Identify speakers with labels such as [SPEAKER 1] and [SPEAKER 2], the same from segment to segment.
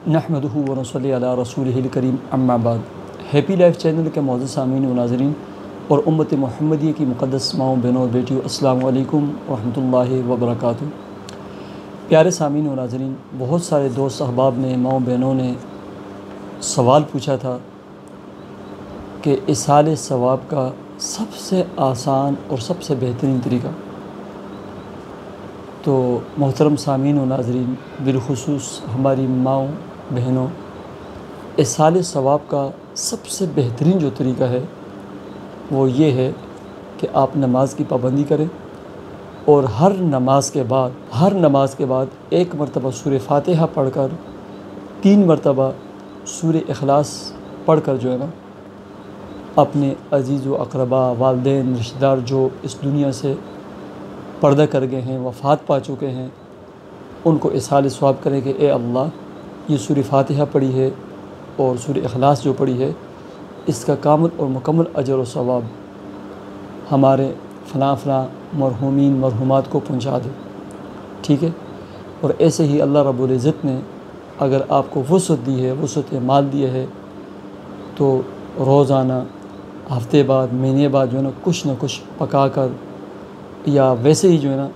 [SPEAKER 1] نحمدہ و نصلی علی رسولہ الکریم اما بعد۔ ہیپی لائف چینل کے معزز سامعین و ناظرین اور امت محمدیہ کی مقدس ماؤں بہنوں اور بیٹیوں، السلام علیکم ورحمۃ اللہ وبرکاتہ۔ پیارے سامعین و ناظرین، بہت سارے دوست احباب نے، ماؤں بہنوں نے سوال پوچھا تھا کہ ایصال ثواب کا سب سے آسان اور سب سے بہترین طریقہ۔ تو محترم سامعین و ناظرین، بالخصوص ہماری ماؤں بہنوں، ایصال ثواب کا سب سے بہترین جو طریقہ ہے وہ یہ ہے کہ آپ نماز کی پابندی کریں اور ہر نماز کے بعد ایک مرتبہ سورہ فاتحہ پڑھ کر 3 مرتبہ سورہ اخلاص پڑھ کر جو ہے نا، اپنے عزیز و اقربا، والدین، رشتہ دار جو اس دنیا سے پردہ کر گئے ہیں، وفات پا چکے ہیں، ان کو ایصال ثواب کریں کہ اے اللہ، یہ سورہ فاتحہ پڑھی ہے اور سورہ اخلاص جو پڑھی ہے، اس کا کامل اور مکمل اجر و ثواب ہمارے فلاں مرحومین مرحومات کو پہنچا دے، ٹھیک ہے۔ اور ایسے ہی اللہ رب العزت نے اگر آپ کو وسعت دی ہے، وسعت مال دیا ہے، تو روزانہ، ہفتے بعد، مہینے بعد جو ہے نا، کچھ نہ کچھ پکا کر یا ویسے ہی جو ہے نا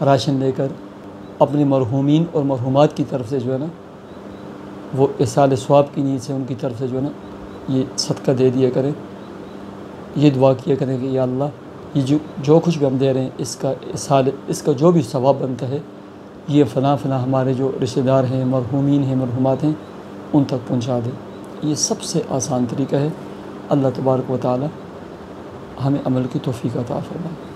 [SPEAKER 1] راشن لے کر اپنے مرحومین اور مرحومات کی طرف سے جو ہے نا، وہ ایصال ثواب کی نیت سے ان کی طرف سے جو ہے نا یہ صدقہ دے دیا کریں، یہ دعا کیا کریں کہ یا اللہ، یہ جو کچھ بھی ہم دے رہے ہیں، اس کا جو بھی ثواب بنتا ہے، یہ فلاں ہمارے جو رشتہ دار ہیں، مرحومین ہیں، مرحومات ہیں، ان تک پہنچا دیں۔ یہ سب سے آسان طریقہ ہے۔ اللہ تبارک و تعالی ہمیں عمل کی توفیق عطا فرمائے۔